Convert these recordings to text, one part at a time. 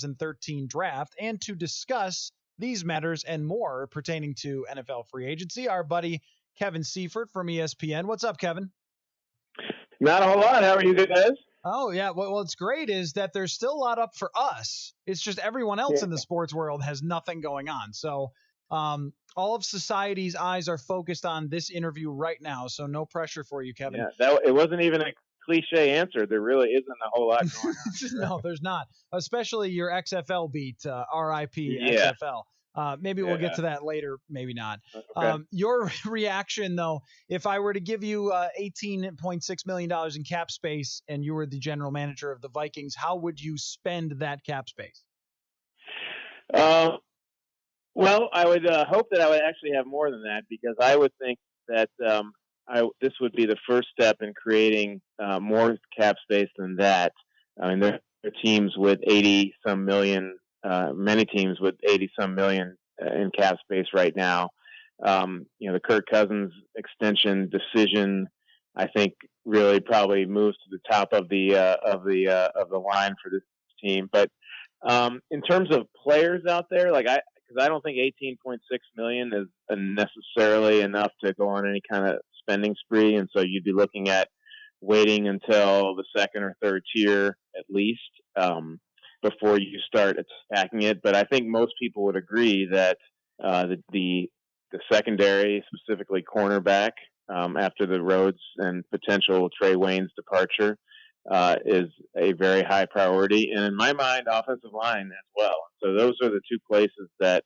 2013 draft. And to discuss these matters and more pertaining to NFL free agency, our buddy Kevin Seifert from ESPN. What's up, Kevin? Not a whole lot. How are you guys? Oh, yeah. What's great is that there's still a lot up for us. It's just everyone else in the sports world has nothing going on. So all of society's eyes are focused on this interview right now. So no pressure for you, Kevin. Yeah, it wasn't even a cliche answer. There really isn't a whole lot going on. No, there's not. Especially your XFL beat, RIP XFL. Maybe we'll get to that later. Maybe not. Okay. Your reaction, though, if I were to give you $18.6 million in cap space and you were the general manager of the Vikings, how would you spend that cap space? Well, I would hope that I would actually have more than that, because I would think that this would be the first step in creating more cap space than that. I mean, there are teams with 80-some million, many teams with 80-some million in cap space right now. The Kirk Cousins extension decision, I think, really probably moves to the top of the line for this team. But in terms of players out there, because I don't think 18.6 million is necessarily enough to go on any kind of spending spree, and so you'd be looking at waiting until the second or third tier at least before you start attacking it. But I think most people would agree that the secondary, specifically cornerback, after the Rhodes and potential Trey Wayne's departure, is a very high priority, and in my mind, offensive line as well. So those are the two places that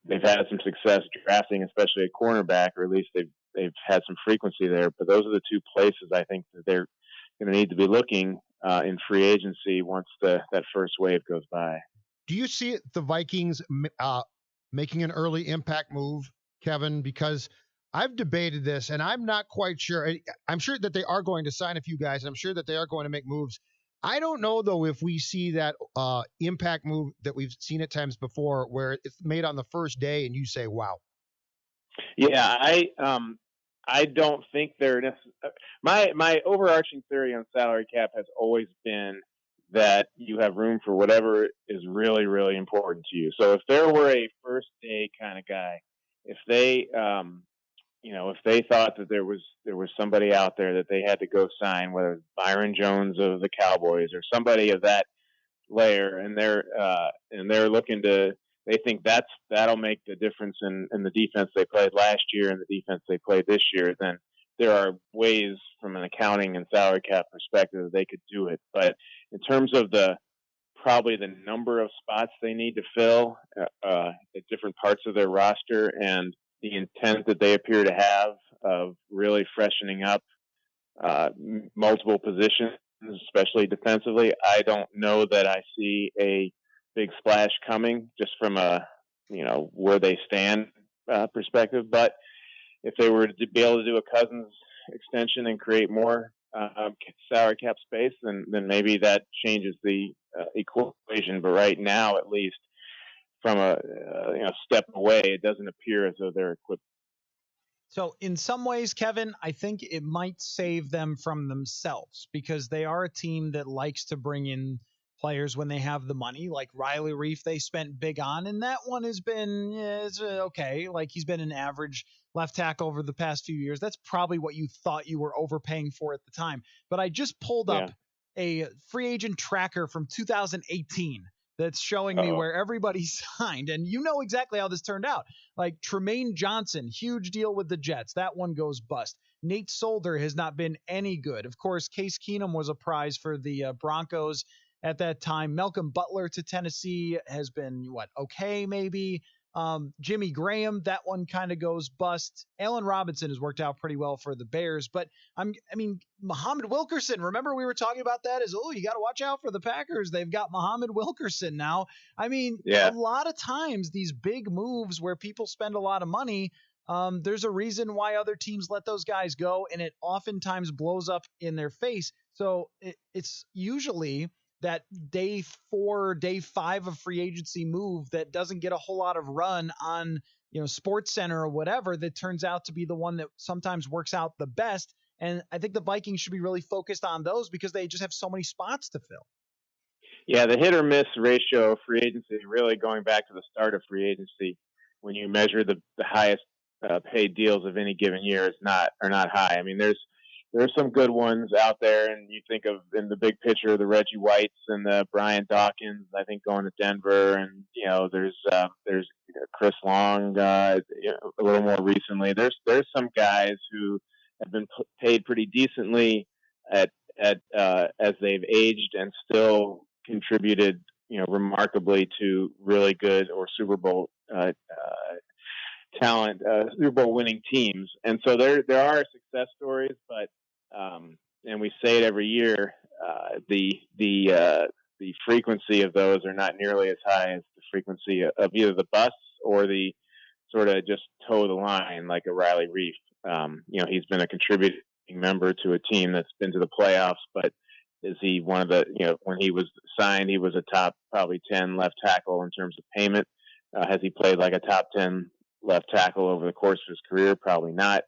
they've had some success drafting, especially a cornerback, or at least they've had some frequency there. But those are the two places I think that they're going to need to be looking in free agency once that first wave goes by. Do you see the Vikings making an early impact move, Kevin? Because I've debated this, and I'm not quite sure. I'm sure that they are going to sign a few guys, and I'm sure that they are going to make moves. I don't know, though, if we see that impact move that we've seen at times before, where it's made on the first day and you say, wow. Yeah, I don't think they're necessarily. My overarching theory on salary cap has always been that you have room for whatever is really, really important to you. So if there were a first day kind of guy, if they if they thought that there was somebody out there that they had to go sign, whether it's Byron Jones of the Cowboys or somebody of that layer, and they're looking to, they think that'll make the difference in the defense they played last year and the defense they played this year, then there are ways from an accounting and salary cap perspective that they could do it. But in terms of probably the number of spots they need to fill at different parts of their roster, and the intent that they appear to have of really freshening up multiple positions, especially defensively, I don't know that I see a big splash coming just from where they stand perspective. But if they were to be able to do a Cousins extension and create more salary cap space, then maybe that changes the equation. But right now, at least, from a step away, it doesn't appear as though they're equipped. So in some ways, Kevin, I think it might save them from themselves, because they are a team that likes to bring in players when they have the money. Like Riley Reif, they spent big on, and that one has been it's okay. Like, he's been an average left tackle over the past few years. That's probably what you thought you were overpaying for at the time. But I just pulled up a free agent tracker from 2018 that's showing me where everybody signed. And you know exactly how this turned out. Like Tremaine Johnson, huge deal with the Jets. That one goes bust. Nate Solder has not been any good. Of course, Case Keenum was a prize for the Broncos at that time. Malcolm Butler to Tennessee has been, okay, maybe. Jimmy Graham, that one kind of goes bust. Allen Robinson has worked out pretty well for the Bears. But, Muhammad Wilkerson, remember we were talking about that as, you got to watch out for the Packers. They've got Muhammad Wilkerson now. A lot of times these big moves where people spend a lot of money, there's a reason why other teams let those guys go, and it oftentimes blows up in their face. So it's usually that day 4, day 5 of free agency move that doesn't get a whole lot of run on, Sports Center or whatever, that turns out to be the one that sometimes works out the best. And I think the Vikings should be really focused on those because they just have so many spots to fill. Yeah, the hit or miss ratio of free agency, really going back to the start of free agency, when you measure the highest paid deals of any given year, are not high. I mean, there's some good ones out there, and you think of in the big picture the Reggie Whites and the Brian Dawkins. I think going to Denver, and there's Chris Long. A little more recently, there's some guys who have been paid pretty decently at as they've aged and still contributed, remarkably to really good or Super Bowl talent, Super Bowl winning teams. And so there are success stories, but and we say it every year, the frequency of those are not nearly as high as the frequency of either the busts or the sort of just toe the line like a Riley Reif. He's been a contributing member to a team that's been to the playoffs, but is he one of the, when he was signed, he was a top probably 10 left tackle in terms of payment. Has he played like a top 10 left tackle over the course of his career? Probably not.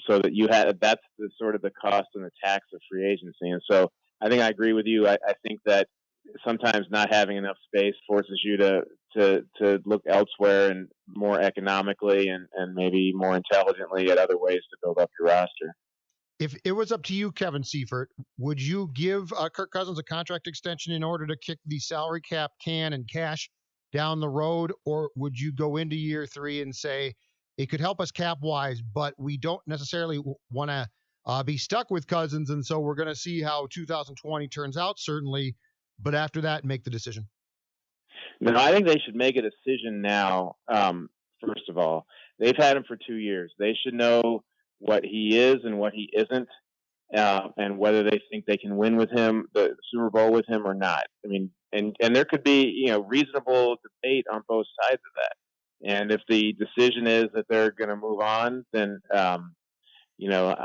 So that's the sort of the cost and the tax of free agency. And so I think I agree with you. I think that sometimes not having enough space forces you to look elsewhere and more economically and maybe more intelligently at other ways to build up your roster. If it was up to you, Kevin Seifert, would you give Kirk Cousins a contract extension in order to kick the salary cap can and cash down the road, or would you go into year 3 and say it could help us cap wise, but we don't necessarily want to be stuck with Cousins, and so we're going to see how 2020 turns out, certainly, but after that, make the decision? No, I think they should make a decision now. First of all, they've had him for 2 years. They should know what he is and what he isn't, and whether they think they can win with him, the Super Bowl with him or not. I mean, and there could be, reasonable debate on both sides of that. And if the decision is that they're going to move on, then, I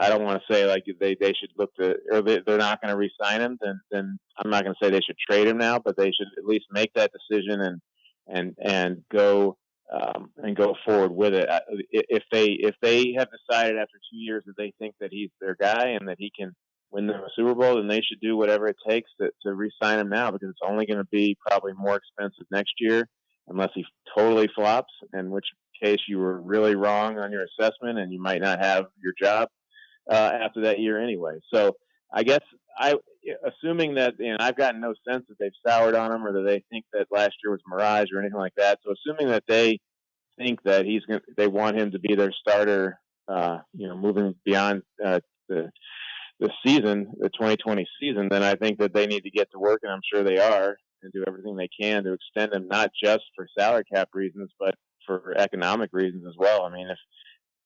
don't want to say like they should look to, or they're not going to re-sign him. Then I'm not going to say they should trade him now, but they should at least make that decision and go forward with it. If they have decided after 2 years that they think that he's their guy and that he can win them a Super Bowl, then they should do whatever it takes to re-sign him now, because it's only going to be probably more expensive next year unless he totally flops, in which case you were really wrong on your assessment and you might not have your job after that year anyway. So I guess assuming that, I've gotten no sense that they've soured on him or that they think that last year was mirage or anything like that. So assuming that they think that they want him to be their starter, moving beyond the season, the 2020 season, then I think that they need to get to work, and I'm sure they are, and do everything they can to extend him, not just for salary cap reasons, but for economic reasons as well. I mean,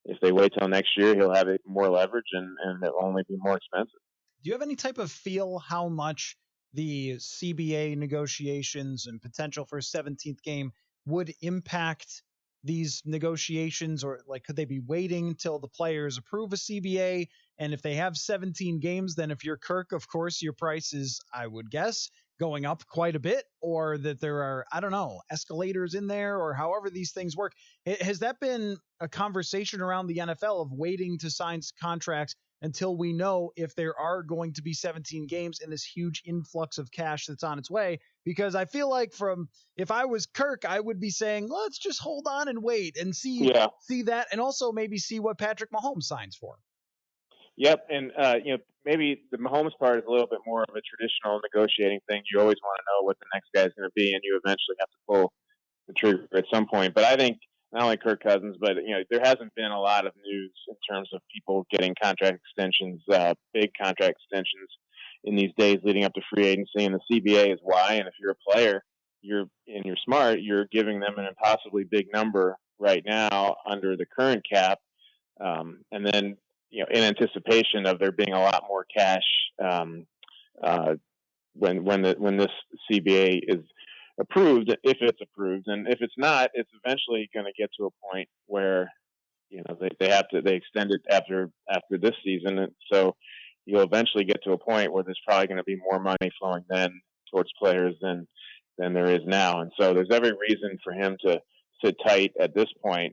if they wait till next year, he'll have more leverage and it'll only be more expensive. Do you have any type of feel how much the CBA negotiations and potential for a 17th game would impact these negotiations, or like could they be waiting until the players approve a CBA? And if they have 17 games, then if you're Kirk, of course, your price is, I would guess, going up quite a bit, or that there are, I don't know, escalators in there, or however these things work. Has that been a conversation around the NFL of waiting to sign contracts until we know if there are going to be 17 games and this huge influx of cash that's on its way? Because I feel like if I was Kirk, I would be saying, let's just hold on and wait and see that, and also maybe see what Patrick Mahomes signs for. Yep, and maybe the Mahomes part is a little bit more of a traditional negotiating thing. You always want to know what the next guy is going to be, and you eventually have to pull the trigger at some point. But I think not only Kirk Cousins, but there hasn't been a lot of news in terms of people getting contract extensions, big contract extensions in these days leading up to free agency, and the CBA is why. And if you're a player, you're smart, you're giving them an impossibly big number right now under the current cap, and then in anticipation of there being a lot more cash when this CBA is approved, if it's approved, and if it's not, it's eventually going to get to a point where they extend it after this season, and so you'll eventually get to a point where there's probably going to be more money flowing then towards players than there is now, and so there's every reason for him to sit tight at this point